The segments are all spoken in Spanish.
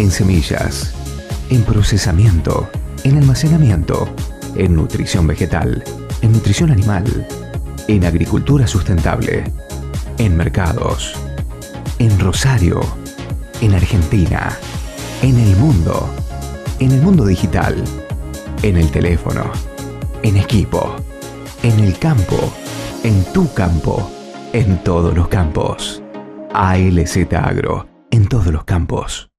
en semillas, en procesamiento, en almacenamiento, en nutrición vegetal, en nutrición animal, en agricultura sustentable, en mercados, en Rosario, en Argentina, en el mundo digital, en el teléfono, en equipo, en el campo, en tu campo, en todos los campos. ALZ Agro, en todos los campos.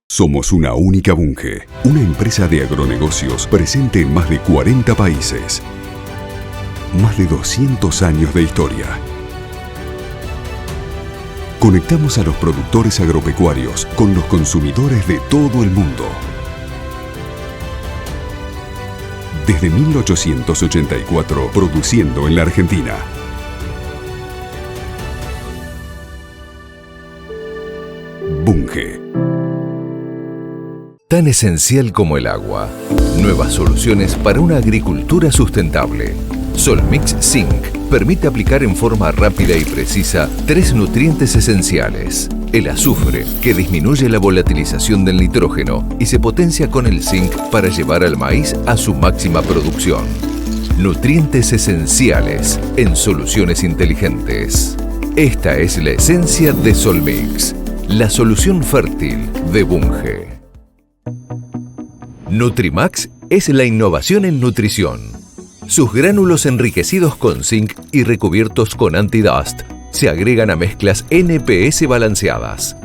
Somos una única Bunge, una empresa de agronegocios presente en más de 40 países. Más de 200 años de historia. Conectamos a los productores agropecuarios con los consumidores de todo el mundo. Desde 1884, produciendo en la Argentina. Bunge. Tan esencial como el agua. Nuevas soluciones para una agricultura sustentable. Solmix Zinc permite aplicar en forma rápida y precisa 3 nutrientes esenciales. El azufre, que disminuye la volatilización del nitrógeno y se potencia con el zinc para llevar al maíz a su máxima producción. Nutrientes esenciales en soluciones inteligentes. Esta es la esencia de Solmix, la solución fértil de Bunge. Nutrimax es la innovación en nutrición. Sus gránulos enriquecidos con zinc y recubiertos con anti-dust se agregan a mezclas NPS balanceadas.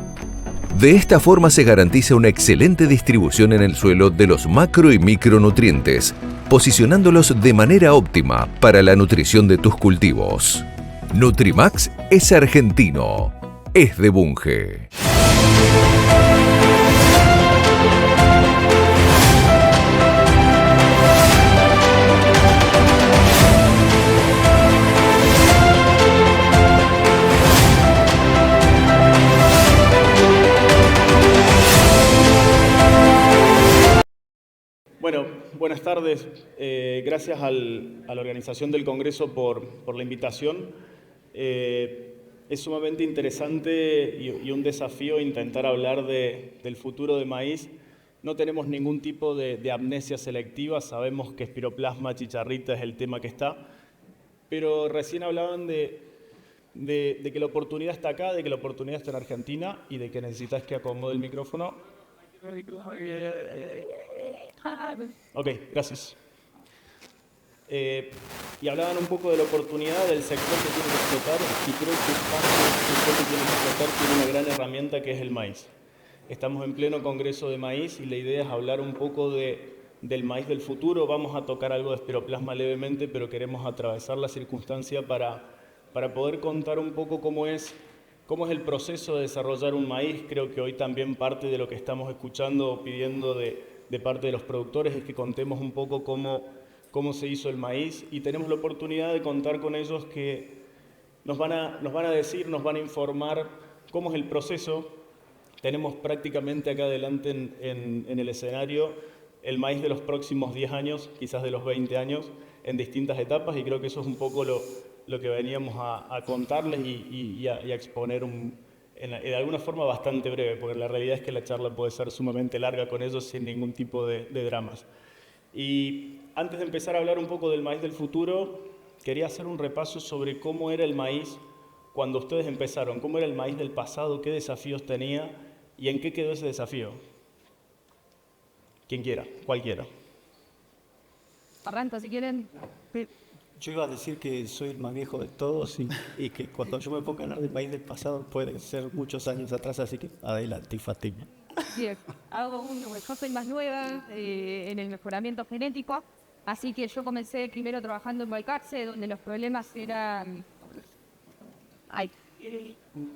De esta forma se garantiza una excelente distribución en el suelo de los macro y micronutrientes, posicionándolos de manera óptima para la nutrición de tus cultivos. Nutrimax es argentino, es de Bunge. Bueno, buenas tardes. Gracias a la organización del Congreso por la invitación. Es sumamente interesante y un desafío intentar hablar del futuro de maíz. No tenemos ningún tipo de amnesia selectiva, sabemos que espiroplasma chicharrita es el tema que está, pero recién hablaban de que la oportunidad está acá, de que la oportunidad está en Argentina y de que necesitas que acomode el micrófono. Ok, gracias. Y hablaban un poco de la oportunidad del sector que tiene que explotar y creo que parte del sector que tiene que explotar tiene una gran herramienta que es el maíz. Estamos en pleno congreso de maíz y la idea es hablar un poco del maíz del futuro. Vamos a tocar algo de espiroplasma levemente, pero queremos atravesar la circunstancia para poder contar un poco cómo es el proceso de desarrollar un maíz. Creo que hoy también parte de lo que estamos escuchando o pidiendo de parte de los productores es que contemos un poco cómo se hizo el maíz y tenemos la oportunidad de contar con ellos que nos van a decir, nos van a informar cómo es el proceso. Tenemos prácticamente acá adelante en el escenario el maíz de los próximos 10 años, quizás de los 20 años, en distintas etapas y creo que eso es un poco lo que veníamos a contarles y a exponer de alguna forma bastante breve, porque la realidad es que la charla puede ser sumamente larga con ellos sin ningún tipo de dramas. Y antes de empezar a hablar un poco del maíz del futuro, quería hacer un repaso sobre cómo era el maíz cuando ustedes empezaron, cómo era el maíz del pasado, qué desafíos tenía y en qué quedó ese desafío. Quien quiera, cualquiera. Arranca si quieren. Yo iba a decir que soy el más viejo de todos y que cuando yo me ponga a hablar del maíz del pasado puede ser muchos años atrás, así que adelante, Fátima. Bien, yo soy más nueva en el mejoramiento genético, así que yo comencé primero trabajando en Balcarce, donde los problemas eran...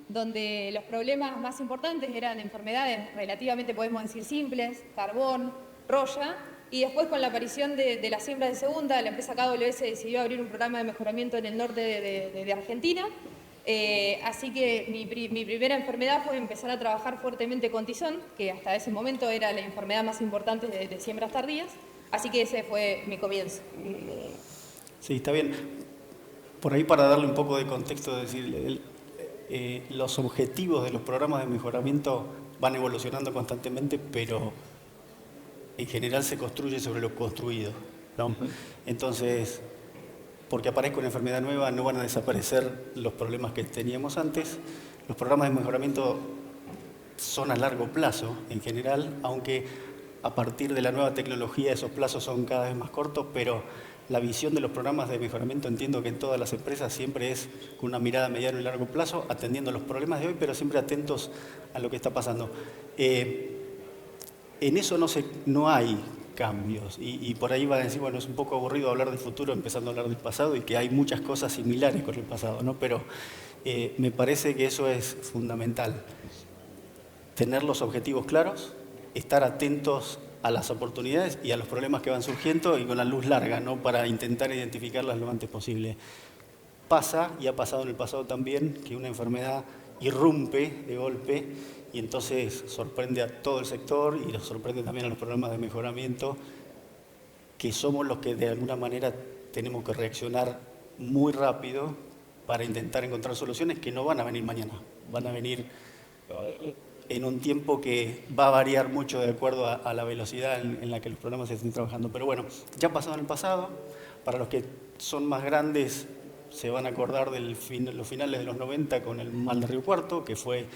donde los problemas más importantes eran enfermedades relativamente, podemos decir, simples, carbón, roya, y después con la aparición de la siembra de segunda, la empresa KWS decidió abrir un programa de mejoramiento en el norte de Argentina. Así que mi primera enfermedad fue empezar a trabajar fuertemente con tizón, que hasta ese momento era la enfermedad más importante de siembras tardías. Así que ese fue mi comienzo. Sí, está bien. Por ahí, para darle un poco de contexto, es decir, los objetivos de los programas de mejoramiento van evolucionando constantemente, pero en general se construye sobre lo construido, ¿no? Entonces, porque aparezca una enfermedad nueva, no van a desaparecer los problemas que teníamos antes. Los programas de mejoramiento son a largo plazo, en general, aunque a partir de la nueva tecnología esos plazos son cada vez más cortos, pero la visión de los programas de mejoramiento, entiendo que en todas las empresas siempre es con una mirada a mediano y largo plazo, atendiendo los problemas de hoy, pero siempre atentos a lo que está pasando. En eso no hay cambios, y por ahí van a decir, bueno, es un poco aburrido hablar del futuro empezando a hablar del pasado, y que hay muchas cosas similares con el pasado, ¿no? Pero me parece que eso es fundamental. Tener los objetivos claros, estar atentos a las oportunidades y a los problemas que van surgiendo y con la luz larga, ¿no? Para intentar identificarlas lo antes posible. Pasa, y ha pasado en el pasado también, que una enfermedad irrumpe de golpe y entonces sorprende a todo el sector y nos sorprende también a los programas de mejoramiento, que somos los que de alguna manera tenemos que reaccionar muy rápido para intentar encontrar soluciones que no van a venir mañana, van a venir en un tiempo que va a variar mucho de acuerdo a la velocidad en la que los programas se estén trabajando. Pero bueno, ya ha pasado en el pasado. Para los que son más grandes se van a acordar de los finales de los 90 con el mal de Río Cuarto, que fue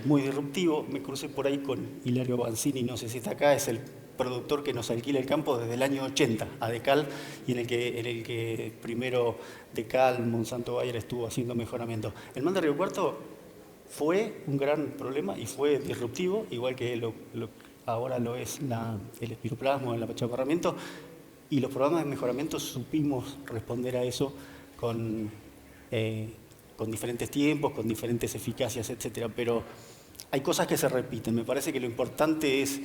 muy disruptivo. Me crucé por ahí con Hilario Banzini, no sé si está acá, es el productor que nos alquila el campo desde el año 80 a Decal, y en el que primero Decal, Monsanto Bayer estuvo haciendo mejoramiento. El mal de Río Cuarto fue un gran problema y fue disruptivo, igual que ahora lo es el espiroplasma, el achaparramiento, y los programas de mejoramiento supimos responder a eso con diferentes tiempos, con diferentes eficacias, etcétera. Pero hay cosas que se repiten. Me parece que lo importante es,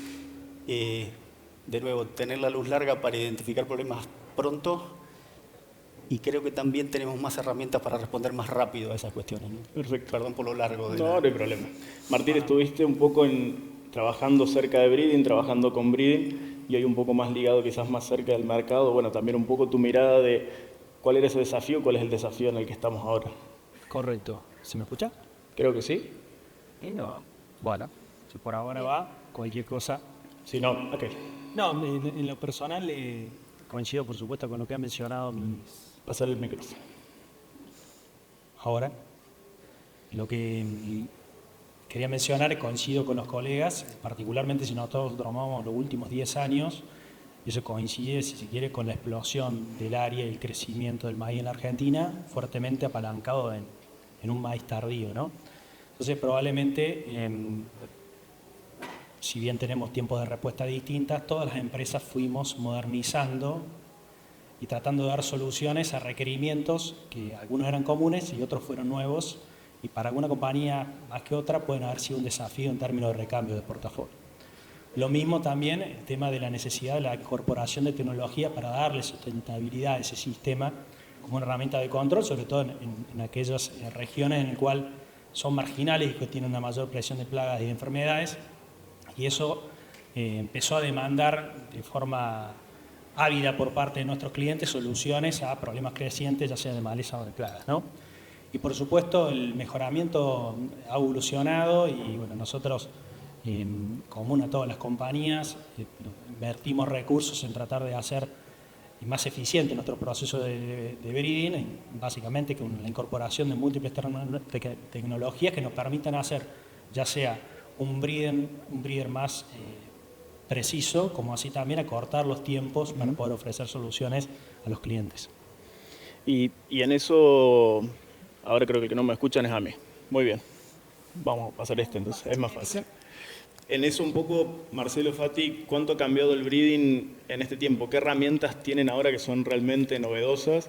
de nuevo, tener la luz larga para identificar problemas pronto, y creo que también tenemos más herramientas para responder más rápido a esas cuestiones, ¿no? Perfecto. Perdón por lo largo. No hay problema. Martín, estuviste un poco trabajando cerca de breeding, trabajando con breeding, y hoy un poco más ligado, quizás más cerca del mercado. Bueno, también un poco tu mirada de cuál era ese desafío, cuál es el desafío en el que estamos ahora. Correcto. ¿Se me escucha? Creo que sí. No. Bueno, si por ahora va, cualquier cosa. Si no, ok. No, en lo personal coincido, por supuesto, con lo que han mencionado mis... Pasar el micrófono. Ahora, lo que quería mencionar, coincido con los colegas, particularmente si nosotros tomamos los últimos 10 años, y eso coincide, si se quiere, con la explosión del área y el crecimiento del maíz en la Argentina, fuertemente apalancado en un maíz tardío, ¿no? Entonces, probablemente, si bien tenemos tiempos de respuesta distintas, todas las empresas fuimos modernizando y tratando de dar soluciones a requerimientos que algunos eran comunes y otros fueron nuevos, y para alguna compañía más que otra pueden haber sido un desafío en términos de recambio de portafolio. Lo mismo también el tema de la necesidad de la incorporación de tecnología para darle sustentabilidad a ese sistema como una herramienta de control, sobre todo en aquellas regiones en las cuales son marginales y que tienen una mayor presión de plagas y de enfermedades, y eso empezó a demandar de forma ávida por parte de nuestros clientes soluciones a problemas crecientes, ya sea de maleza o de plagas, ¿no? Y por supuesto el mejoramiento ha evolucionado, y bueno, nosotros, común a todas las compañías, invertimos recursos en tratar de hacer más eficiente nuestro proceso de breeding, básicamente con la incorporación de múltiples tecnologías que nos permitan hacer ya sea un breeder más preciso, como así también acortar los tiempos para poder ofrecer soluciones a los clientes. Y en eso, ahora creo que el que no me escuchan es a mí. Muy bien, vamos a pasar entonces, es más fácil. En eso un poco, Marcelo, Fati, ¿cuánto ha cambiado el breeding en este tiempo? ¿Qué herramientas tienen ahora que son realmente novedosas?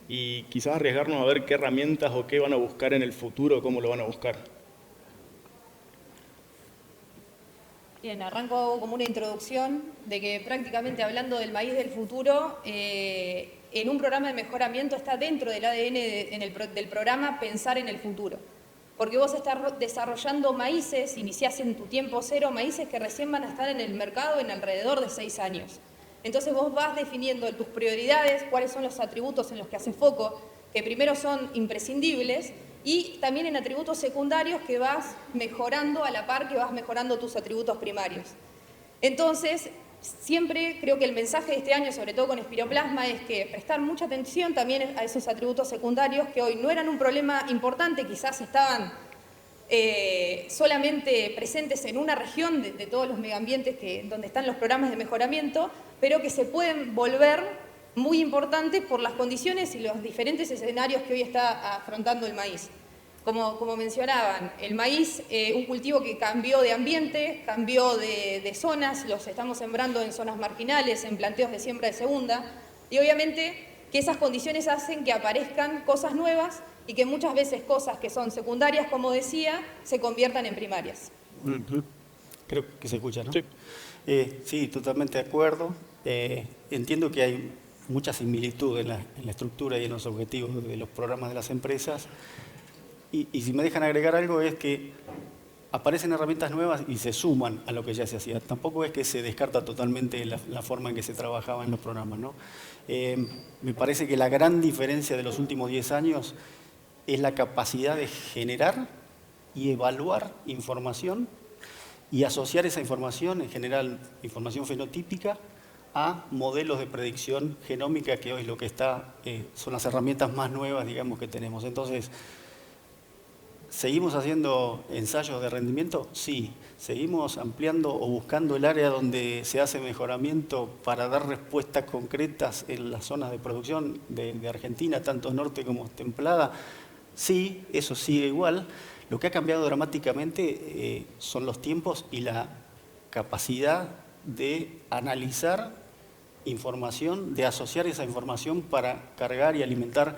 Y quizás arriesgarnos a ver qué herramientas o qué van a buscar en el futuro, cómo lo van a buscar. Bien, arranco como una introducción de que prácticamente hablando del maíz del futuro, en un programa de mejoramiento está dentro del ADN del programa pensar en el futuro. Porque vos estás desarrollando maíces, iniciás en tu tiempo cero, maíces que recién van a estar en el mercado en alrededor de 6 años. Entonces vos vas definiendo tus prioridades, cuáles son los atributos en los que haces foco, que primero son imprescindibles, y también en atributos secundarios que vas mejorando a la par que vas mejorando tus atributos primarios. Entonces, siempre creo que el mensaje de este año, sobre todo con Espiroplasma, es que prestar mucha atención también a esos atributos secundarios que hoy no eran un problema importante, quizás estaban solamente presentes en una región de todos los megaambientes donde están los programas de mejoramiento, pero que se pueden volver muy importante por las condiciones y los diferentes escenarios que hoy está afrontando el maíz. Como mencionaban, el maíz, un cultivo que cambió de ambiente, cambió de zonas, los estamos sembrando en zonas marginales, en planteos de siembra de segunda, y obviamente que esas condiciones hacen que aparezcan cosas nuevas y que muchas veces cosas que son secundarias, como decía, se conviertan en primarias. Creo que se escucha, ¿no? Sí. Sí, totalmente de acuerdo. Entiendo que hay mucha similitud en la estructura y en los objetivos de los programas de las empresas. Y si me dejan agregar algo es que aparecen herramientas nuevas y se suman a lo que ya se hacía. Tampoco es que se descarta totalmente la forma en que se trabajaba en los programas, ¿no? Me parece que la gran diferencia de los últimos 10 años es la capacidad de generar y evaluar información y asociar esa información, en general información fenotípica, a modelos de predicción genómica, que hoy lo que está son las herramientas más nuevas, digamos, que tenemos. Entonces, ¿seguimos haciendo ensayos de rendimiento? Sí. ¿Seguimos ampliando o buscando el área donde se hace mejoramiento para dar respuestas concretas en las zonas de producción de Argentina, tanto norte como templada? Sí, eso sigue igual. Lo que ha cambiado dramáticamente son los tiempos y la capacidad de analizar información, de asociar esa información para cargar y alimentar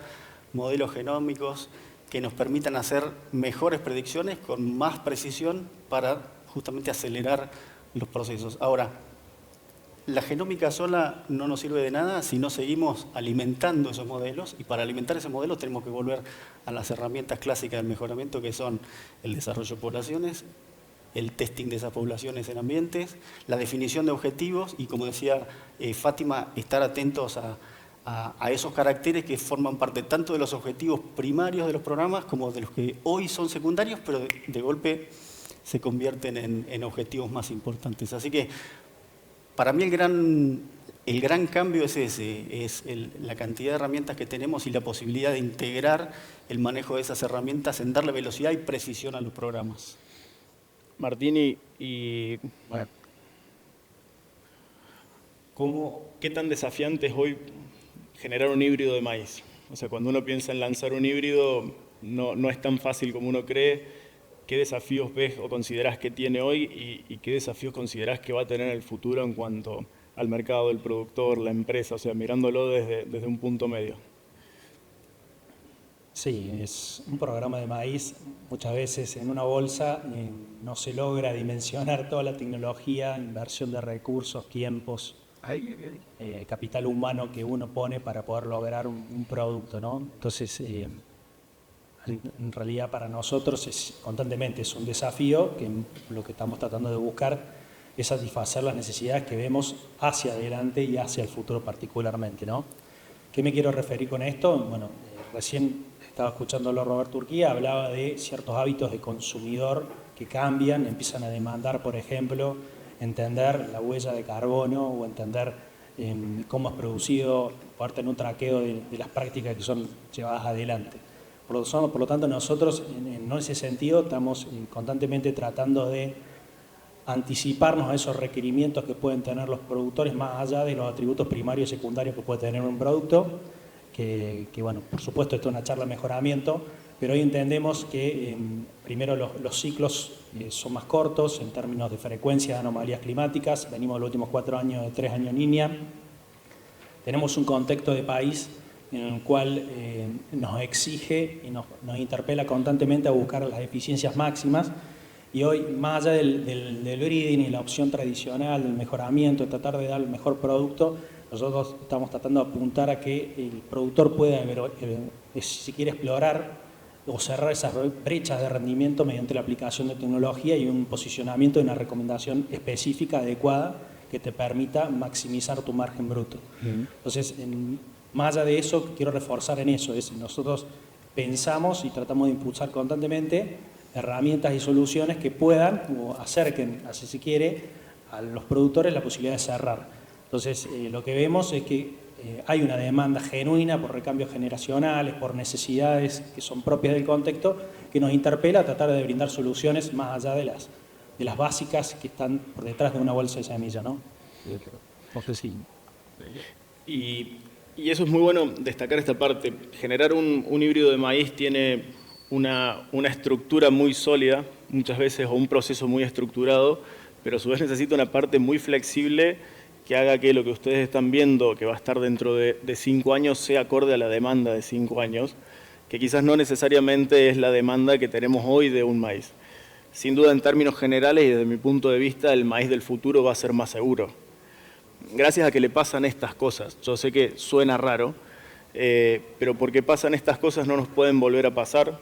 modelos genómicos que nos permitan hacer mejores predicciones con más precisión para justamente acelerar los procesos. Ahora, la genómica sola no nos sirve de nada si no seguimos alimentando esos modelos, y para alimentar esos modelos tenemos que volver a las herramientas clásicas del mejoramiento, que son el desarrollo de poblaciones, el testing de esas poblaciones en ambientes, la definición de objetivos y, como decía Fátima, estar atentos a esos caracteres que forman parte tanto de los objetivos primarios de los programas como de los que hoy son secundarios, pero de golpe se convierten en objetivos más importantes. Así que para mí el gran cambio es ese, es la cantidad de herramientas que tenemos y la posibilidad de integrar el manejo de esas herramientas en darle velocidad y precisión a los programas. Martín, bueno, ¿qué tan desafiante es hoy generar un híbrido de maíz? O sea, cuando uno piensa en lanzar un híbrido, no es tan fácil como uno cree. ¿Qué desafíos ves o considerás que tiene hoy y qué desafíos considerás que va a tener en el futuro en cuanto al mercado, el productor, la empresa? O sea, mirándolo desde un punto medio. Sí, es un programa de maíz. Muchas veces en una bolsa no se logra dimensionar toda la tecnología, inversión de recursos, tiempos, capital humano que uno pone para poder lograr un producto, ¿no? Entonces, en realidad para nosotros constantemente es un desafío, que lo que estamos tratando de buscar es satisfacer las necesidades que vemos hacia adelante y hacia el futuro particularmente, ¿no? ¿Qué me quiero referir con esto? Bueno, recién estaba escuchándolo Roberto Urquía, hablaba de ciertos hábitos de consumidor que cambian, empiezan a demandar, por ejemplo, entender la huella de carbono o entender cómo es producido, poder tener un traqueo de las prácticas que son llevadas adelante. Por lo tanto, nosotros en ese sentido estamos constantemente tratando de anticiparnos a esos requerimientos que pueden tener los productores más allá de los atributos primarios y secundarios que puede tener un producto, que bueno, por supuesto esto es una charla de mejoramiento, pero hoy entendemos que primero los ciclos son más cortos en términos de frecuencia de anomalías climáticas, venimos los últimos 4 años de 3 años línea, tenemos un contexto de país en el cual nos exige y nos interpela constantemente a buscar las eficiencias máximas. Y hoy, más allá del breeding y la opción tradicional, del mejoramiento, de tratar de dar el mejor producto, nosotros estamos tratando de apuntar a que el productor pueda, si quiere explorar o cerrar esas brechas de rendimiento mediante la aplicación de tecnología y un posicionamiento y una recomendación específica, adecuada, que te permita maximizar tu margen bruto. Entonces, más allá de eso, quiero reforzar en eso, nosotros pensamos y tratamos de impulsar constantemente herramientas y soluciones que puedan o acerquen, así se quiere, a los productores la posibilidad de cerrar. Entonces, lo que vemos es que hay una demanda genuina por recambios generacionales, por necesidades que son propias del contexto, que nos interpela a tratar de brindar soluciones más allá de las básicas que están por detrás de una bolsa de semilla, ¿no? Entonces, sí. Y eso es muy bueno destacar esta parte. Generar un híbrido de maíz tiene una estructura muy sólida, muchas veces, o un proceso muy estructurado, pero a su vez necesita una parte muy flexible que haga que lo que ustedes están viendo, que va a estar dentro de 5 años, sea acorde a la demanda de 5 años, que quizás no necesariamente es la demanda que tenemos hoy de un maíz. Sin duda, en términos generales y desde mi punto de vista, el maíz del futuro va a ser más seguro. Gracias a que le pasan estas cosas. Yo sé que suena raro, pero porque pasan estas cosas no nos pueden volver a pasar.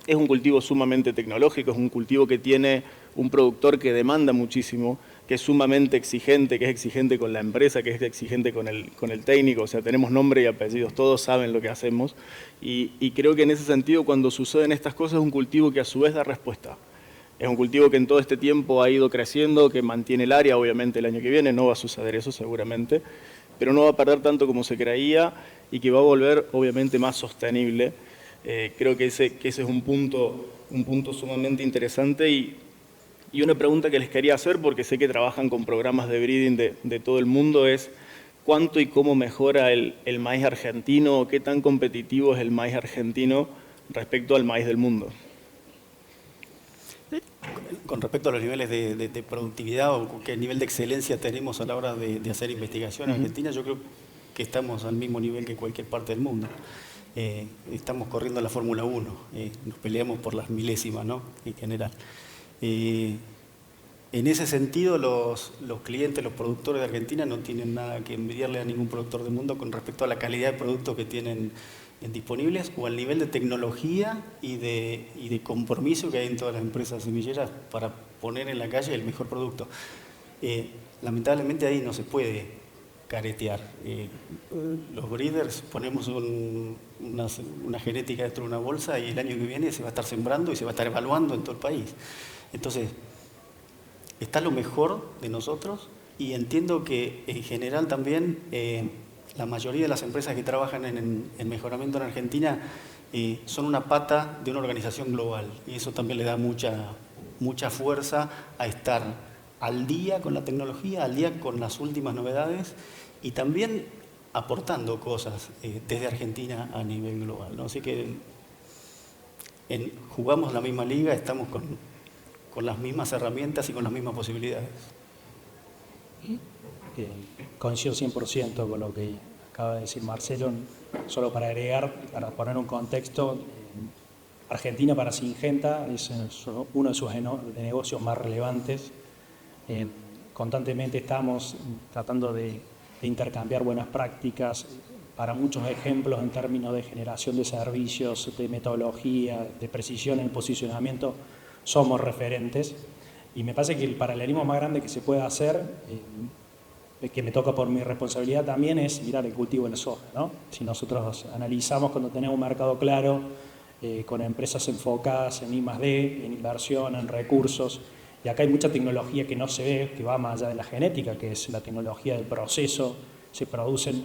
Es un cultivo sumamente tecnológico, es un cultivo que tiene un productor que demanda muchísimo, que es sumamente exigente, que es exigente con la empresa, que es exigente con el técnico, o sea, tenemos nombre y apellidos, todos saben lo que hacemos, y creo que en ese sentido, cuando suceden estas cosas, es un cultivo que a su vez da respuesta. Es un cultivo que en todo este tiempo ha ido creciendo, que mantiene el área, obviamente el año que viene no va a suceder eso seguramente, pero no va a perder tanto como se creía y que va a volver obviamente más sostenible. Creo que ese es un punto sumamente interesante y una pregunta que les quería hacer, porque sé que trabajan con programas de breeding de todo el mundo, es ¿cuánto y cómo mejora el maíz argentino? ¿Qué tan competitivo es el maíz argentino respecto al maíz del mundo? Con respecto a los niveles de productividad o qué nivel de excelencia tenemos a la hora de hacer investigación en Argentina, yo creo que estamos al mismo nivel que cualquier parte del mundo. Estamos corriendo la Fórmula 1, nos peleamos por las milésimas, ¿no? En general. En ese sentido, los clientes, los productores de Argentina no tienen nada que envidiarle a ningún productor del mundo con respecto a la calidad de productos que tienen disponibles o al nivel de tecnología y de compromiso que hay en todas las empresas semilleras para poner en la calle el mejor producto. Lamentablemente ahí no se puede caretear. Los breeders ponemos una genética dentro de una bolsa y el año que viene se va a estar sembrando y se va a estar evaluando en todo el país. Entonces, está lo mejor de nosotros y entiendo que en general también la mayoría de las empresas que trabajan en mejoramiento en Argentina son una pata de una organización global y eso también le da mucha fuerza a estar al día con la tecnología, al día con las últimas novedades y también aportando cosas desde Argentina a nivel global, ¿no? Así que jugamos la misma liga, estamos con las mismas herramientas y con las mismas posibilidades. Coincido 100% con lo que acaba de decir Marcelo. Solo para agregar, para poner un contexto, Argentina para Syngenta es uno de sus negocios más relevantes. Constantemente estamos tratando de intercambiar buenas prácticas para muchos ejemplos en términos de generación de servicios, de metodología, de precisión en el posicionamiento. Somos referentes y me parece que el paralelismo más grande que se puede hacer, que me toca por mi responsabilidad también, es mirar el cultivo de la soja, ¿no? Si nosotros analizamos cuando tenemos un mercado claro, con empresas enfocadas en I+D, en inversión, en recursos, y acá hay mucha tecnología que no se ve, que va más allá de la genética, que es la tecnología del proceso. Se producen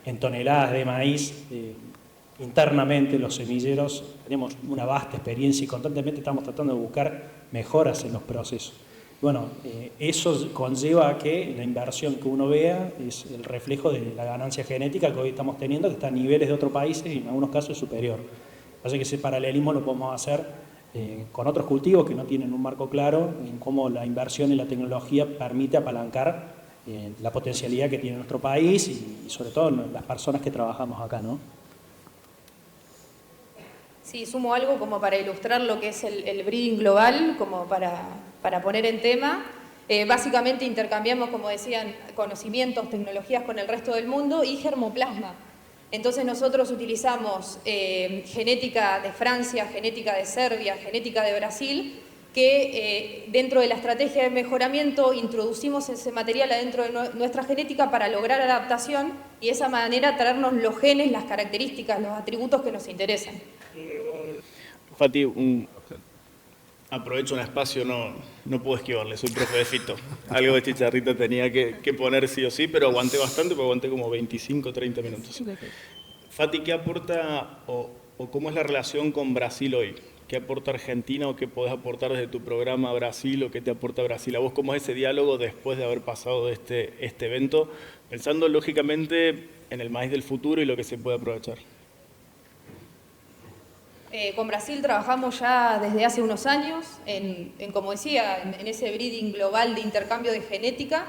en toneladas de maíz internamente los semilleros. Tenemos una vasta experiencia y constantemente estamos tratando de buscar mejoras en los procesos. Bueno, eso conlleva a que la inversión que uno vea es el reflejo de la ganancia genética que hoy estamos teniendo, que está a niveles de otros países y en algunos casos es superior. Así que ese paralelismo lo podemos hacer con otros cultivos que no tienen un marco claro en cómo la inversión en la tecnología permite apalancar la potencialidad que tiene nuestro país y sobre todo las personas que trabajamos acá, ¿no? Sí, sumo algo como para ilustrar lo que es el breeding global, como para poner en tema. Básicamente intercambiamos, como decían, conocimientos, tecnologías con el resto del mundo y germoplasma. Entonces nosotros utilizamos genética de Francia, genética de Serbia, genética de Brasil, que dentro de la estrategia de mejoramiento introducimos ese material adentro de nuestra genética para lograr adaptación y de esa manera traernos los genes, las características, los atributos que nos interesan. Fati, aprovecho un espacio, no puedo esquivarle, soy profe de fito. Algo de chicharrita tenía que poner sí o sí, pero aguanté bastante, porque aguanté como 25 o 30 minutos. Fati, ¿qué aporta o cómo es la relación con Brasil hoy? ¿Qué aporta Argentina o qué podés aportar desde tu programa a Brasil o qué te aporta Brasil? ¿A vos cómo es ese diálogo después de haber pasado este evento? Pensando lógicamente en el maíz del futuro y lo que se puede aprovechar. Con Brasil trabajamos ya desde hace unos años como decía, en ese breeding global de intercambio de genética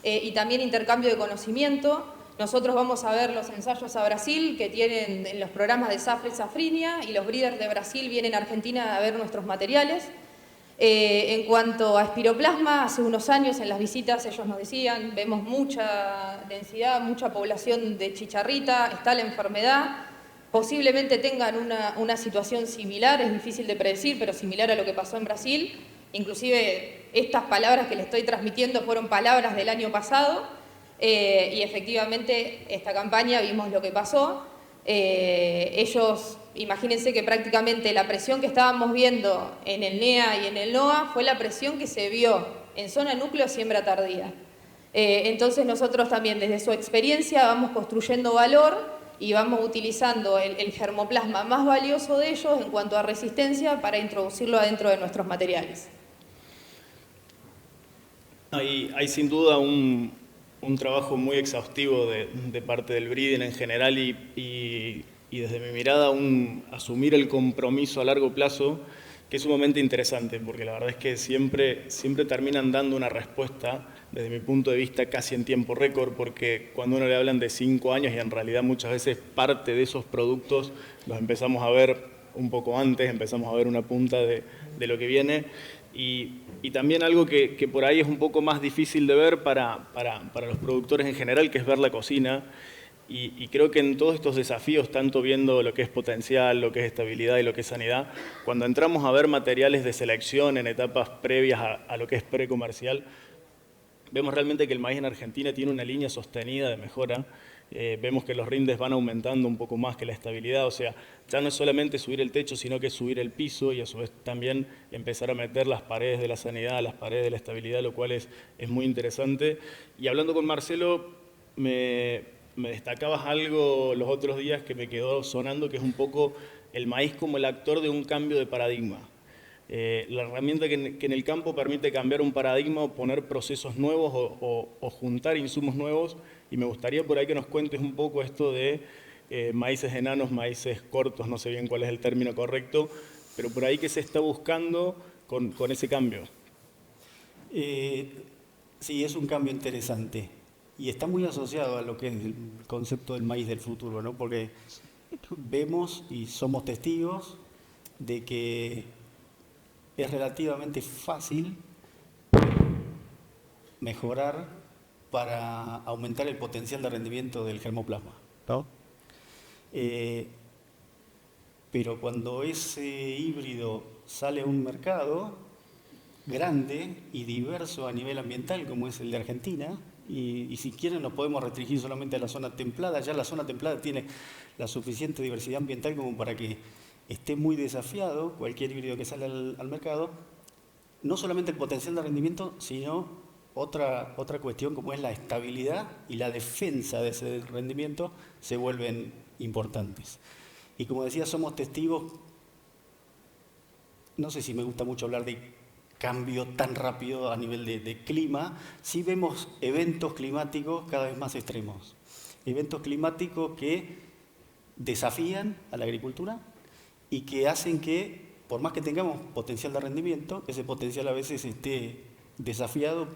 y también intercambio de conocimiento. Nosotros vamos a ver los ensayos a Brasil que tienen en los programas de Safra y Safrinia y los breeders de Brasil vienen a Argentina a ver nuestros materiales. En cuanto a espiroplasma, hace unos años en las visitas ellos nos decían, vemos mucha densidad, mucha población de chicharrita, está la enfermedad. Posiblemente tengan una situación similar, es difícil de predecir, pero similar a lo que pasó en Brasil. Inclusive estas palabras que les estoy transmitiendo fueron palabras del año pasado y efectivamente esta campaña vimos lo que pasó. Ellos, imagínense que prácticamente la presión que estábamos viendo en el NEA y en el NOA fue la presión que se vio en zona núcleo siembra tardía. Entonces nosotros también desde su experiencia vamos construyendo valor y vamos utilizando el germoplasma más valioso de ellos en cuanto a resistencia para introducirlo adentro de nuestros materiales. Hay sin duda un trabajo muy exhaustivo de parte del breeding en general y desde mi mirada asumir el compromiso a largo plazo, que es sumamente interesante, porque la verdad es que siempre terminan dando una respuesta, desde mi punto de vista, casi en tiempo récord, porque cuando uno le hablan de 5 años y en realidad muchas veces parte de esos productos los empezamos a ver un poco antes, empezamos a ver una punta de lo que viene, y también algo que por ahí es un poco más difícil de ver para los productores en general, que es ver la cocina. Y creo que en todos estos desafíos, tanto viendo lo que es potencial, lo que es estabilidad y lo que es sanidad, cuando entramos a ver materiales de selección en etapas previas a lo que es precomercial, vemos realmente que el maíz en Argentina tiene una línea sostenida de mejora. Vemos que los rindes van aumentando un poco más que la estabilidad, o sea, ya no es solamente subir el techo, sino que es subir el piso y a su vez también empezar a meter las paredes de la sanidad, las paredes de la estabilidad, lo cual es muy interesante. Y hablando con Marcelo, me destacabas algo los otros días que me quedó sonando, que es un poco el maíz como el actor de un cambio de paradigma. La herramienta que en el campo permite cambiar un paradigma o poner procesos nuevos o juntar insumos nuevos. Y me gustaría por ahí que nos cuentes un poco esto de maíces enanos, maíces cortos, no sé bien cuál es el término correcto, pero por ahí que se está buscando con ese cambio. Sí, es un cambio interesante. Y está muy asociado a lo que es el concepto del maíz del futuro, ¿no? Porque vemos y somos testigos de que es relativamente fácil mejorar para aumentar el potencial de rendimiento del germoplasma, ¿no? Pero cuando ese híbrido sale a un mercado grande y diverso a nivel ambiental, como es el de Argentina, y si quieren nos podemos restringir solamente a la zona templada, ya la zona templada tiene la suficiente diversidad ambiental como para que esté muy desafiado cualquier híbrido que sale al mercado, no solamente el potencial de rendimiento, sino otra cuestión como es la estabilidad y la defensa de ese rendimiento se vuelven importantes. Y como decía, somos testigos, no sé si me gusta mucho hablar de cambio tan rápido a nivel de clima, sí vemos eventos climáticos cada vez más extremos. Eventos climáticos que desafían a la agricultura y que hacen que, por más que tengamos potencial de rendimiento, ese potencial a veces esté desafiado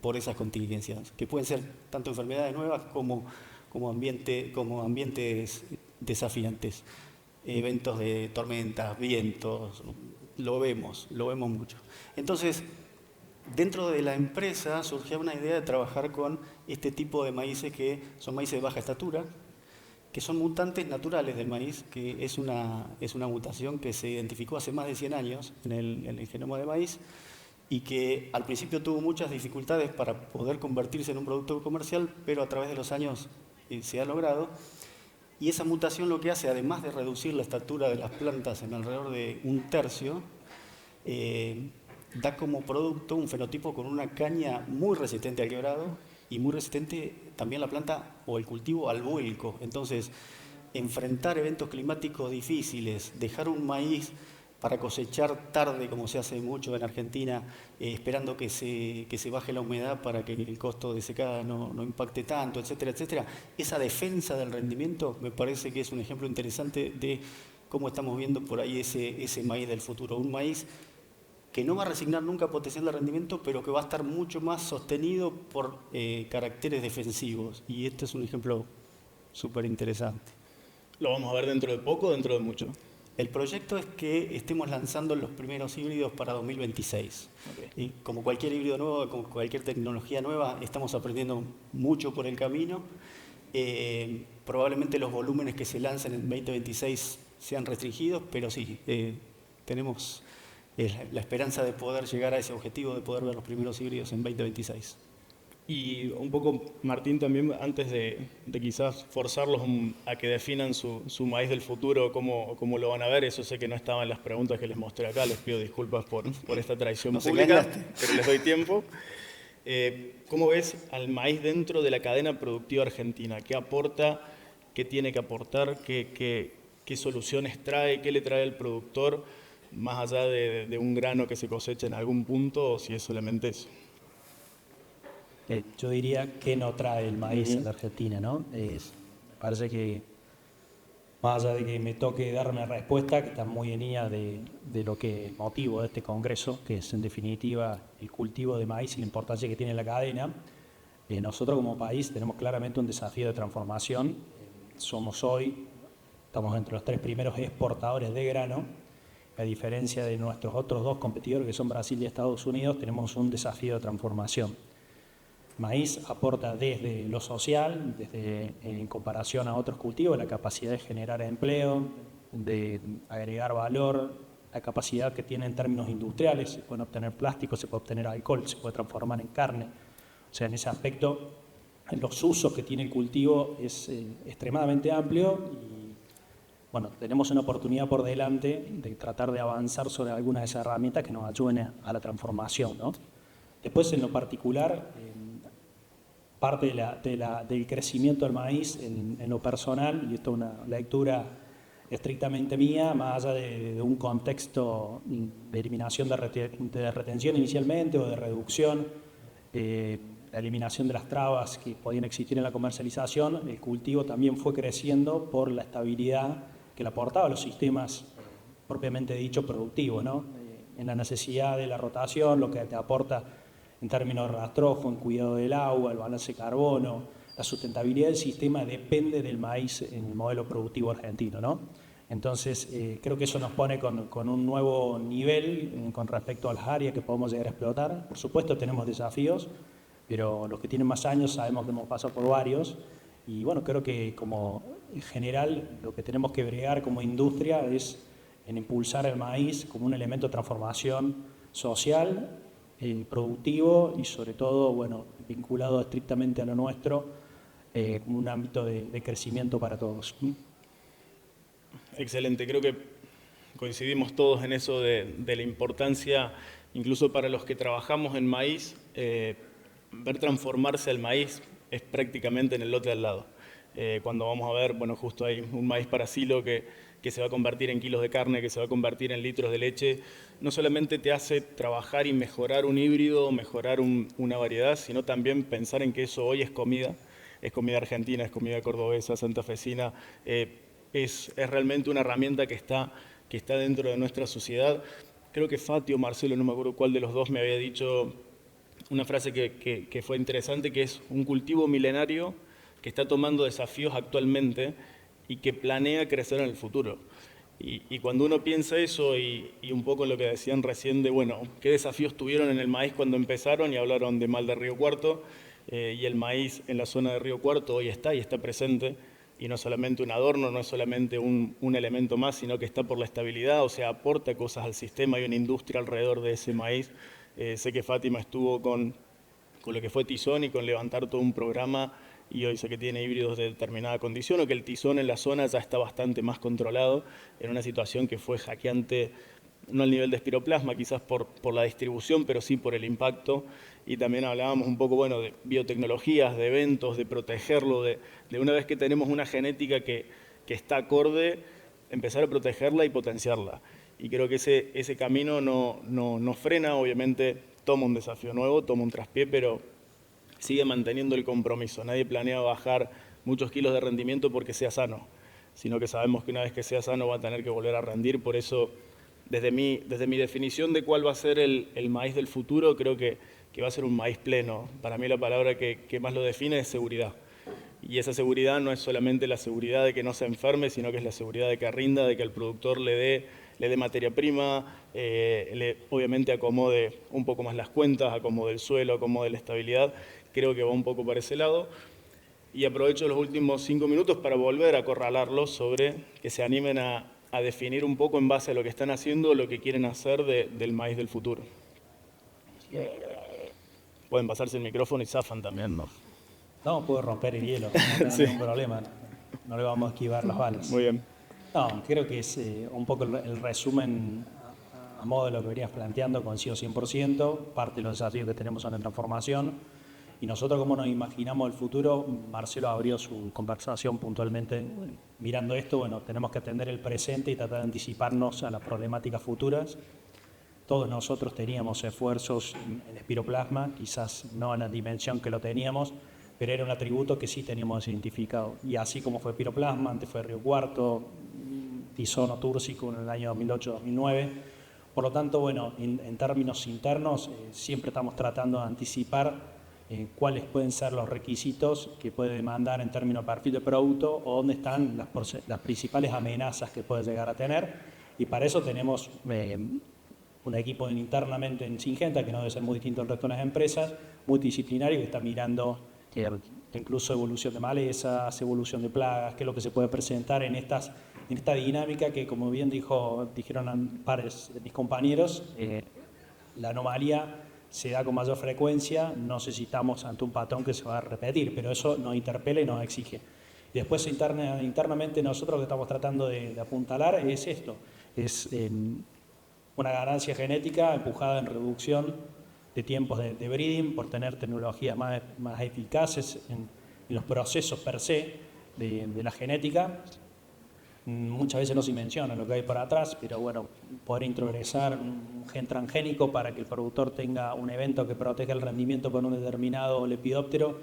por esas contingencias, que pueden ser tanto enfermedades nuevas como ambientes desafiantes. Eventos de tormentas, vientos, lo vemos mucho. Entonces, dentro de la empresa surgió una idea de trabajar con este tipo de maíces que son maíces de baja estatura, que son mutantes naturales del maíz, que es una mutación que se identificó hace más de 100 años en el genoma de maíz y que al principio tuvo muchas dificultades para poder convertirse en un producto comercial, pero a través de los años se ha logrado. Y esa mutación lo que hace, además de reducir la estatura de las plantas en alrededor de 1/3, da como producto un fenotipo con una caña muy resistente al quebrado y muy resistente también la planta o el cultivo al vuelco. Entonces, enfrentar eventos climáticos difíciles, dejar un maíz para cosechar tarde, como se hace mucho en Argentina, esperando que se baje la humedad para que el costo de secada no impacte tanto, etcétera, etcétera. Esa defensa del rendimiento me parece que es un ejemplo interesante de cómo estamos viendo por ahí ese maíz del futuro. Un maíz que no va a resignar nunca potencial de rendimiento, pero que va a estar mucho más sostenido por caracteres defensivos. Y este es un ejemplo súper interesante. ¿Lo vamos a ver dentro de poco o dentro de mucho? El proyecto es que estemos lanzando los primeros híbridos para 2026. Okay. Y como cualquier híbrido nuevo, como cualquier tecnología nueva, estamos aprendiendo mucho por el camino. Probablemente los volúmenes que se lancen en 2026 sean restringidos, pero sí, tenemos la esperanza de poder llegar a ese objetivo, de poder ver los primeros híbridos en 2026. Y un poco, Martín, también antes de quizás forzarlos a que definan su maíz del futuro, cómo lo van a ver, eso sé que no estaba en las preguntas que les mostré acá, les pido disculpas por esta traición pública, pero les doy tiempo. ¿Cómo ves al maíz dentro de la cadena productiva argentina? ¿Qué aporta? ¿Qué tiene que aportar? ¿Qué soluciones trae? ¿Qué le trae al productor? Más allá de un grano que se cosecha en algún punto, o si es solamente eso. Yo diría que no trae el maíz a la Argentina, ¿no? Me parece que, más allá de que me toque dar una respuesta que está muy en línea de lo que es el motivo de este congreso, que es en definitiva el cultivo de maíz y la importancia que tiene en la cadena, nosotros como país tenemos claramente un desafío de transformación. Estamos entre los 3 primeros exportadores de grano. A diferencia de nuestros otros 2 competidores, que son Brasil y Estados Unidos, tenemos un desafío de transformación. Maíz aporta desde lo social, en comparación a otros cultivos, la capacidad de generar empleo, de agregar valor, la capacidad que tiene en términos industriales. Se pueden obtener plástico, se puede obtener alcohol, se puede transformar en carne. O sea, en ese aspecto, los usos que tiene el cultivo es extremadamente amplio y bueno, tenemos una oportunidad por delante de tratar de avanzar sobre algunas de esas herramientas que nos ayuden a la transformación, ¿no? Después, en lo particular, parte del crecimiento del maíz en lo personal, y esto es una lectura estrictamente mía, más allá de un contexto de eliminación de retención inicialmente o de reducción, la eliminación de las trabas que podían existir en la comercialización, el cultivo también fue creciendo por la estabilidad que le aportaba a los sistemas propiamente dicho productivos, ¿no? En la necesidad de la rotación, lo que te aporta en términos de rastrojo, en cuidado del agua, el balance de carbono, la sustentabilidad del sistema depende del maíz en el modelo productivo argentino, ¿no? Entonces, creo que eso nos pone con un nuevo nivel con respecto a las áreas que podemos llegar a explotar. Por supuesto, tenemos desafíos, pero los que tienen más años sabemos que hemos pasado por varios. Y bueno, creo que como en general lo que tenemos que bregar como industria es en impulsar el maíz como un elemento de transformación social, productivo y sobre todo, bueno, vinculado estrictamente a lo nuestro, como un ámbito de crecimiento para todos. Excelente, creo que coincidimos todos en eso de la importancia, incluso para los que trabajamos en maíz, ver transformarse el maíz es prácticamente en el lote al lado. Cuando vamos a ver, bueno, justo hay un maíz para silo que que se va a convertir en kilos de carne, que se va a convertir en litros de leche, no solamente te hace trabajar y mejorar un híbrido, mejorar una variedad, sino también pensar en que eso hoy es comida argentina, es comida cordobesa, santafesina, es realmente una herramienta que está dentro de nuestra sociedad. Creo que Fati o Marcelo, no me acuerdo cuál de los dos, me había dicho una frase que fue interesante, que es un cultivo milenario que está tomando desafíos actualmente y que planea crecer en el futuro. Y cuando uno piensa eso y un poco lo que decían recién de, bueno, qué desafíos tuvieron en el maíz cuando empezaron y hablaron de mal de Río Cuarto, y el maíz en la zona de Río Cuarto hoy está y está presente, y no es solamente un adorno, no es solamente un elemento más, sino que está por la estabilidad, o sea, aporta cosas al sistema, hay una industria alrededor de ese maíz. Sé que Fátima estuvo con lo que fue Tizón y con levantar todo un programa, y hoy sé que tiene híbridos de determinada condición, o que el tizón en la zona ya está bastante más controlado, en una situación que fue hackeante, no al nivel de espiroplasma, quizás por la distribución, pero sí por el impacto. Y también hablábamos un poco, bueno, de biotecnologías, de eventos, de protegerlo, de una vez que tenemos una genética que está acorde, empezar a protegerla y potenciarla. Y creo que ese camino no frena, obviamente toma un desafío nuevo, toma un traspié, pero sigue manteniendo el compromiso. Nadie planea bajar muchos kilos de rendimiento porque sea sano, sino que sabemos que una vez que sea sano va a tener que volver a rendir. Por eso, desde mi definición de cuál va a ser el maíz del futuro, creo que va a ser un maíz pleno. Para mí la palabra que más lo define es seguridad. Y esa seguridad no es solamente la seguridad de que no se enferme, sino que es la seguridad de que rinda, de que el productor le dé materia prima, obviamente acomode un poco más las cuentas, acomode el suelo, acomode la estabilidad. Creo que va un poco para ese lado. Y aprovecho los últimos 5 minutos para volver a acorralarlos sobre que se animen a definir un poco en base a lo que están haciendo, lo que quieren hacer del maíz del futuro. Pueden pasarse el micrófono y zafan también, ¿no? No, puedo romper el hielo, no tengo ningún problema. No le vamos a esquivar las balas. Muy bien. No, creo que es un poco el resumen a modo de lo que venías planteando, coincido 100%, parte de los desafíos que tenemos en la transformación. Y nosotros, como nos imaginamos el futuro, Marcelo abrió su conversación puntualmente mirando esto. Bueno, tenemos que atender el presente y tratar de anticiparnos a las problemáticas futuras. Todos nosotros teníamos esfuerzos en espiroplasma, quizás no en la dimensión que lo teníamos, pero era un atributo que sí teníamos identificado. Y así como fue espiroplasma, antes fue Río Cuarto, Tizón o Túrcico en el año 2008-2009. Por lo tanto, bueno, en términos internos, siempre estamos tratando de anticipar cuáles pueden ser los requisitos que puede demandar en términos de perfil de producto o dónde están las principales amenazas que puede llegar a tener. Y para eso tenemos un equipo internamente en Syngenta, que no debe ser muy distinto al resto de las empresas, multidisciplinario, que está mirando incluso evolución de malezas, evolución de plagas, qué es lo que se puede presentar en esta dinámica que, como bien dijeron pares de mis compañeros, la anomalía se da con mayor frecuencia, no sé si estamos ante un patrón que se va a repetir, pero eso nos interpela y nos exige. Y después internamente nosotros lo que estamos tratando de apuntalar es esto, es una ganancia genética empujada en reducción de tiempos de breeding por tener tecnologías más eficaces en los procesos per se de la genética. Muchas veces no se menciona lo que hay por atrás, pero bueno, poder introducir un gen transgénico para que el productor tenga un evento que proteja el rendimiento con un determinado lepidóptero,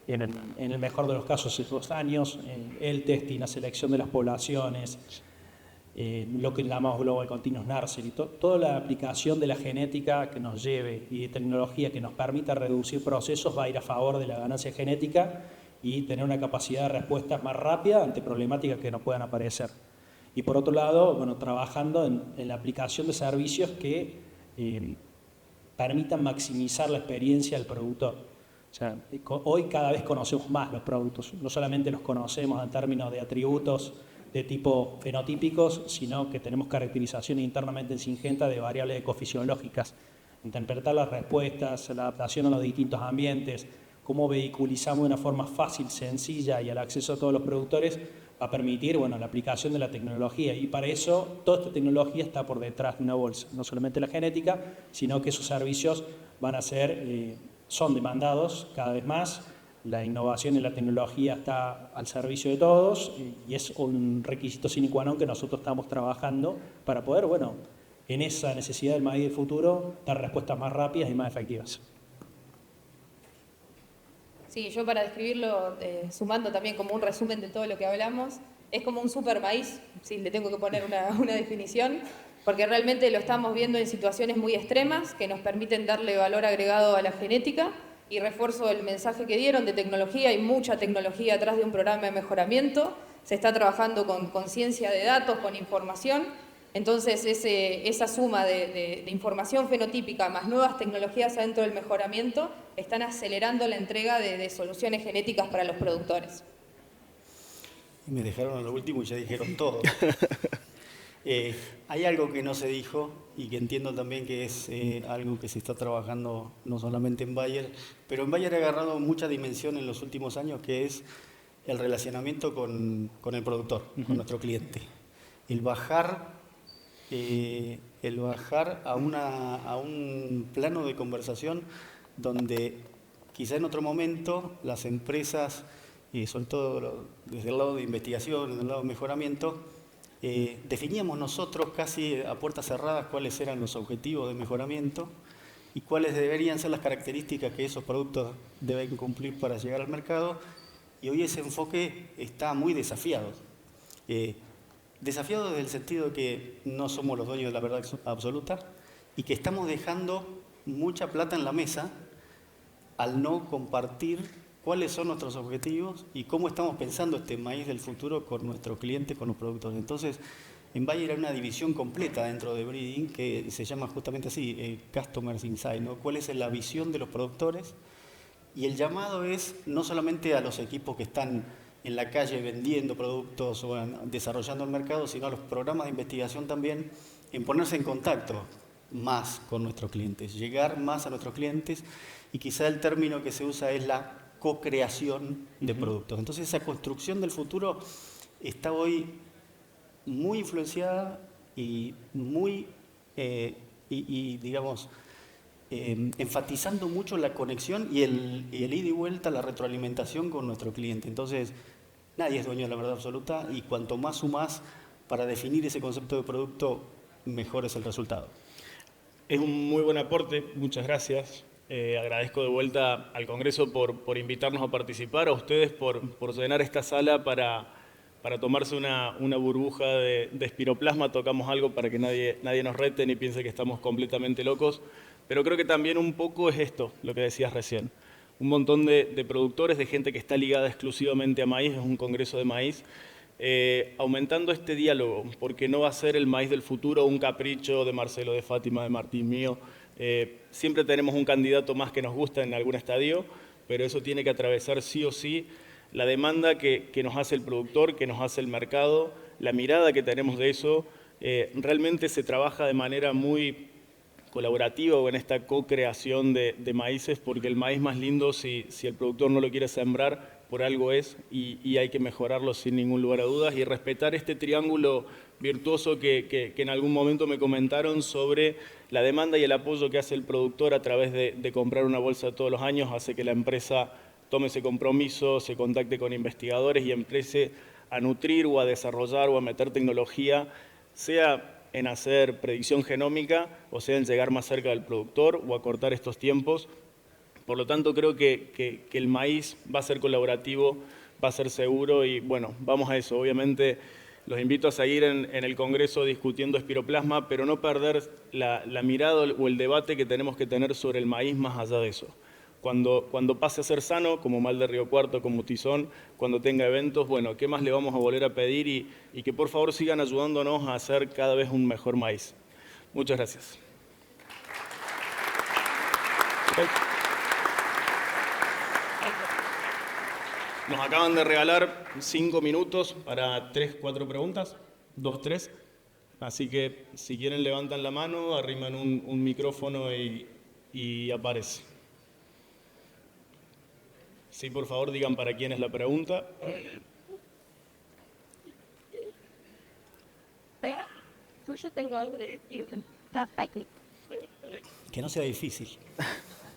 en el mejor de los casos es 2 años, el testing, la selección de las poblaciones, lo que llamamos Global Continuous Nursery, toda la aplicación de la genética que nos lleve y de tecnología que nos permita reducir procesos va a ir a favor de la ganancia genética y tener una capacidad de respuesta más rápida ante problemáticas que nos puedan aparecer. Y por otro lado, bueno, trabajando en la aplicación de servicios que permitan maximizar la experiencia del productor. O sea, hoy cada vez conocemos más los productos, no solamente los conocemos en términos de atributos de tipo fenotípicos, sino que tenemos caracterizaciones internamente en Syngenta de variables ecofisiológicas, interpretar las respuestas, la adaptación a los distintos ambientes, cómo vehiculizamos de una forma fácil, sencilla y al acceso a todos los productores va a permitir, bueno, la aplicación de la tecnología. Y para eso, toda esta tecnología está por detrás de una bolsa. No solamente la genética, sino que esos servicios van a ser, son demandados cada vez más. la innovación y la tecnología está al servicio de todos y es un requisito sine qua non que nosotros estamos trabajando para poder, bueno, en esa necesidad del maíz del futuro, dar respuestas más rápidas y más efectivas. Sí, yo para describirlo, sumando también como un resumen de todo lo que hablamos, es como un super maíz, si le tengo que poner una definición, porque realmente lo estamos viendo en situaciones muy extremas que nos permiten darle valor agregado a la genética y refuerzo el mensaje que dieron de tecnología. Hay mucha tecnología atrás de un programa de mejoramiento, se está trabajando con conciencia de datos, con información. Entonces, esa suma de información fenotípica más nuevas tecnologías adentro del mejoramiento están acelerando la entrega de soluciones genéticas para los productores. Y me dejaron a lo último y ya dijeron todo. Hay algo que no se dijo y que entiendo también que es algo que se está trabajando no solamente en Bayer, pero en Bayer ha agarrado mucha dimensión en los últimos años, que es el relacionamiento con el productor, con nuestro cliente. El bajar a un plano de conversación donde quizá en otro momento las empresas, sobre todo desde el lado de investigación, desde el lado de mejoramiento, definíamos nosotros casi a puertas cerradas cuáles eran los objetivos de mejoramiento y cuáles deberían ser las características que esos productos deben cumplir para llegar al mercado, y hoy ese enfoque está muy desafiado. Desafiado desde el sentido de que no somos los dueños de la verdad absoluta y que estamos dejando mucha plata en la mesa al no compartir cuáles son nuestros objetivos y cómo estamos pensando este maíz del futuro con nuestros clientes, con los productores. Entonces, en Bayer hay una división completa dentro de Breeding que se llama justamente así, Customers Insight, ¿no? ¿Cuál es la visión de los productores? Y el llamado es no solamente a los equipos que están en la calle vendiendo productos o desarrollando el mercado, sino a los programas de investigación también, en ponerse en contacto más con nuestros clientes, llegar más a nuestros clientes, y quizá el término que se usa es la co-creación de productos. Entonces esa construcción del futuro está hoy muy influenciada y muy, digamos, enfatizando mucho la conexión y el ida y vuelta, la retroalimentación con nuestro cliente. Entonces, nadie es dueño de la verdad absoluta, y cuanto más sumás para definir ese concepto de producto, mejor es el resultado. Es un muy buen aporte, muchas gracias. Agradezco de vuelta al Congreso por invitarnos a participar, a ustedes por llenar esta sala para tomarse una burbuja de espiroplasma. Tocamos algo para que nadie nos rete ni piense que estamos completamente locos, pero creo que también un poco es esto, lo que decías recién. Un montón de productores, de gente que está ligada exclusivamente a maíz, es un congreso de maíz, aumentando este diálogo, porque no va a ser el maíz del futuro un capricho de Marcelo, de Fátima, de Martín mío. Siempre tenemos un candidato más que nos gusta en algún estadio, pero eso tiene que atravesar sí o sí la demanda que nos hace el productor, que nos hace el mercado, la mirada que tenemos de eso. Realmente se trabaja de manera muy colaborativa o en esta co-creación de maíces, porque el maíz más lindo, si el productor no lo quiere sembrar, por algo es, y hay que mejorarlo sin ningún lugar a dudas, y respetar este triángulo virtuoso que en algún momento me comentaron sobre la demanda y el apoyo que hace el productor a través de comprar una bolsa todos los años, hace que la empresa tome ese compromiso, se contacte con investigadores y empiece a nutrir o a desarrollar o a meter tecnología, sea en hacer predicción genómica o sea en llegar más cerca del productor o acortar estos tiempos. Por lo tanto, creo que el maíz va a ser colaborativo, va a ser seguro y bueno, vamos a eso. Obviamente los invito a seguir en el Congreso discutiendo espiroplasma, pero no perder la mirada o el debate que tenemos que tener sobre el maíz más allá de eso. Cuando pase a ser sano, como Mal de Río Cuarto, como Tizón, cuando tenga eventos, bueno, ¿qué más le vamos a volver a pedir? Y que por favor sigan ayudándonos a hacer cada vez un mejor maíz. Muchas gracias. Nos acaban de regalar 5 minutos para 3, 4 preguntas, 2, 3. Así que si quieren levantan la mano, arriman un micrófono y aparece. Sí, por favor, digan para quién es la pregunta. Yo tengo algo de decir. Que no sea difícil.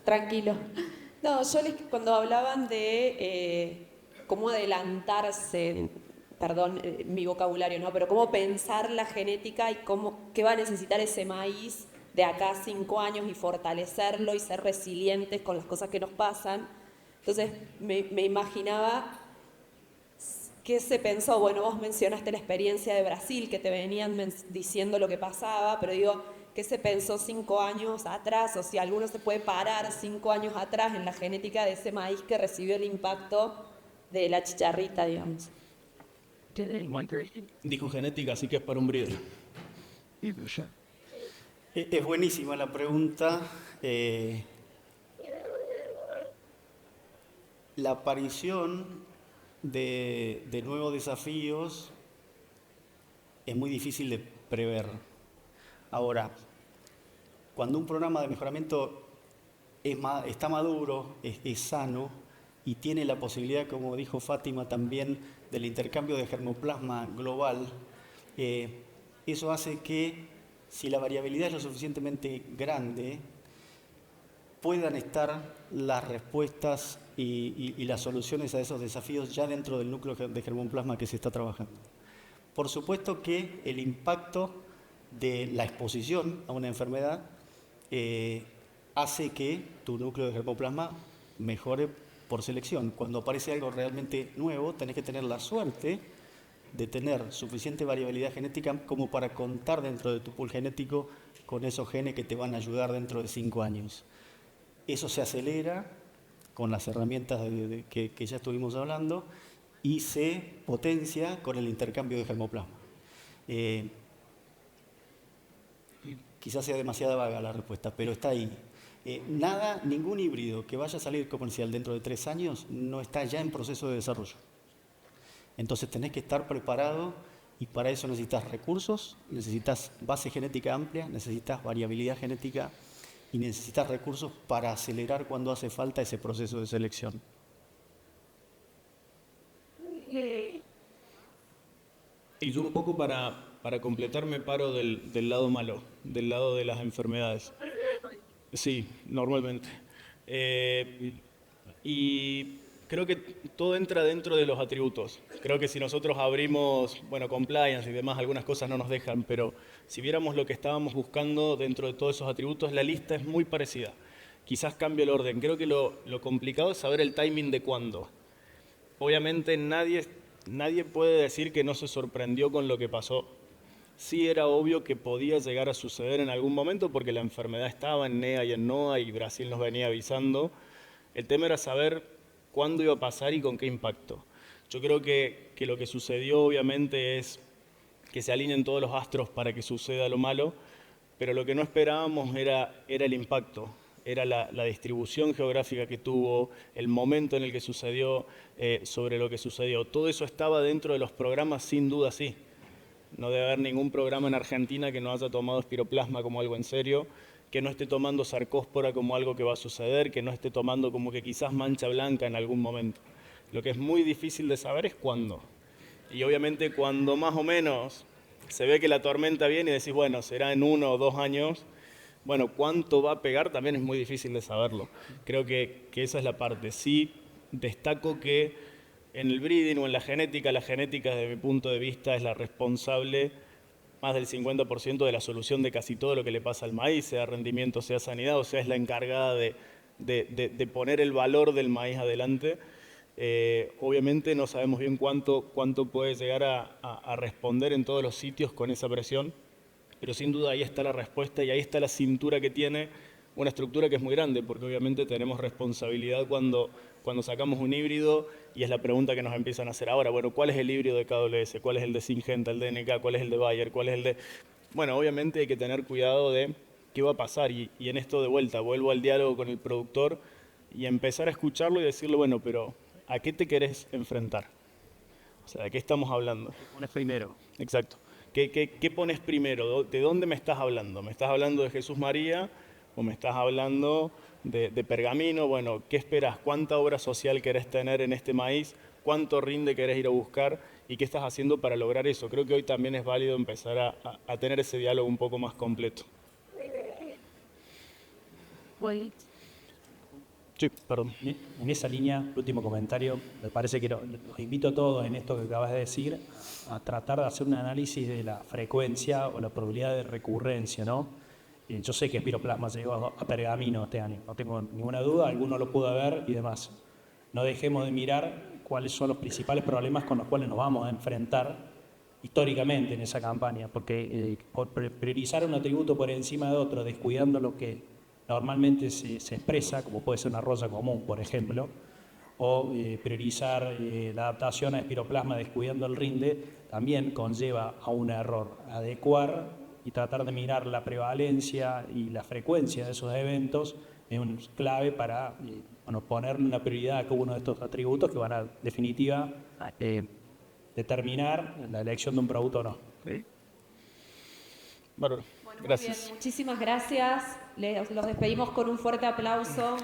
Tranquilo. No, cuando hablaban de cómo adelantarse, perdón, mi vocabulario, ¿no? Pero cómo pensar la genética y qué va a necesitar ese maíz de acá a 5 años y fortalecerlo y ser resilientes con las cosas que nos pasan. Entonces me imaginaba qué se pensó. Bueno, vos mencionaste la experiencia de Brasil, que te venían diciendo lo que pasaba, pero digo, ¿qué se pensó 5 años atrás? O si alguno se puede parar 5 años atrás en la genética de ese maíz que recibió el impacto de la chicharrita, digamos. Dijo genética, así que es para un breeder. Es buenísima la pregunta. La aparición de nuevos desafíos es muy difícil de prever. Ahora, cuando un programa de mejoramiento está maduro, es sano y tiene la posibilidad, como dijo Fátima también, del intercambio de germoplasma global, eso hace que, si la variabilidad es lo suficientemente grande, puedan estar las respuestas y las soluciones a esos desafíos ya dentro del núcleo de germoplasma que se está trabajando. Por supuesto que el impacto de la exposición a una enfermedad hace que tu núcleo de germoplasma mejore por selección. Cuando aparece algo realmente nuevo, tenés que tener la suerte de tener suficiente variabilidad genética como para contar dentro de tu pool genético con esos genes que te van a ayudar dentro de 5 años. Eso se acelera con las herramientas que ya estuvimos hablando y se potencia con el intercambio de germoplasma. Quizás sea demasiado vaga la respuesta, pero está ahí. Ningún híbrido que vaya a salir comercial dentro de 3 años no está ya en proceso de desarrollo. Entonces tenés que estar preparado y para eso necesitas recursos, necesitas base genética amplia, necesitas variabilidad genética y necesitas recursos para acelerar cuando hace falta ese proceso de selección. Y yo un poco para completar me paro del lado malo, del lado de las enfermedades. Sí, normalmente. Y creo que todo entra dentro de los atributos. Creo que si nosotros abrimos, compliance y demás, algunas cosas no nos dejan, pero si viéramos lo que estábamos buscando dentro de todos esos atributos, la lista es muy parecida. Quizás cambie el orden. Creo que lo complicado es saber el timing de cuándo. Obviamente nadie puede decir que no se sorprendió con lo que pasó. Sí era obvio que podía llegar a suceder en algún momento porque la enfermedad estaba en NEA y en NOA y Brasil nos venía avisando. El tema era saber cuándo iba a pasar y con qué impacto. Yo creo que lo que sucedió obviamente es que se alineen todos los astros para que suceda lo malo, pero lo que no esperábamos era el impacto, era la distribución geográfica que tuvo, el momento en el que sucedió, sobre lo que sucedió. Todo eso estaba dentro de los programas, sin duda sí. No debe haber ningún programa en Argentina que no haya tomado espiroplasma como algo en serio, que no esté tomando sarcóspora como algo que va a suceder, que no esté tomando como que quizás mancha blanca en algún momento. Lo que es muy difícil de saber es cuándo. Y obviamente cuando más o menos se ve que la tormenta viene y decís, bueno, será en 1 o 2 años, bueno, cuánto va a pegar también es muy difícil de saberlo. Creo que esa es la parte. Sí destaco que en el breeding o en la genética desde mi punto de vista es la responsable más del 50% de la solución de casi todo lo que le pasa al maíz, sea rendimiento, sea sanidad, o sea, es la encargada de poner el valor del maíz adelante. Obviamente no sabemos bien cuánto puede llegar a responder en todos los sitios con esa presión, pero sin duda ahí está la respuesta y ahí está la cintura que tiene una estructura que es muy grande, porque obviamente tenemos responsabilidad cuando sacamos un híbrido y es la pregunta que nos empiezan a hacer ahora. Bueno, ¿cuál es el híbrido de KWS? ¿Cuál es el de Syngenta, el de NK? ¿Cuál es el de Bayer? ¿Cuál es el de...? Bueno, obviamente hay que tener cuidado de qué va a pasar y en esto de vuelta vuelvo al diálogo con el productor y empezar a escucharlo y decirle, bueno, pero ¿a qué te querés enfrentar? O sea, ¿de qué estamos hablando? ¿Qué pones primero? Exacto. ¿Qué pones primero? ¿De dónde me estás hablando? ¿Me estás hablando de Jesús María o me estás hablando de Pergamino? Bueno, ¿qué esperás? ¿Cuánta obra social querés tener en este maíz? ¿Cuánto rinde querés ir a buscar? ¿Y qué estás haciendo para lograr eso? Creo que hoy también es válido empezar a tener ese diálogo un poco más completo. Sí, perdón. En esa línea, el último comentario, me parece que los invito a todos en esto que acabas de decir a tratar de hacer un análisis de la frecuencia o la probabilidad de recurrencia, ¿no? Yo sé que Spiroplasma llegó a Pergamino este año, no tengo ninguna duda, alguno lo pudo ver y demás. No dejemos de mirar cuáles son los principales problemas con los cuales nos vamos a enfrentar históricamente en esa campaña, porque por priorizar un atributo por encima de otro, descuidando lo que normalmente se expresa, como puede ser una rosa común, por ejemplo, o priorizar la adaptación a Spiroplasma descuidando el rinde, también conlleva a un error. Adecuar y tratar de mirar la prevalencia y la frecuencia de esos eventos es un clave para ponerle una prioridad a cada uno de estos atributos que van a, en definitiva, determinar la elección de un producto o no. ¿Sí? Bárbaro. Bueno, gracias. muy bien, muchísimas gracias. Los despedimos con un fuerte aplauso.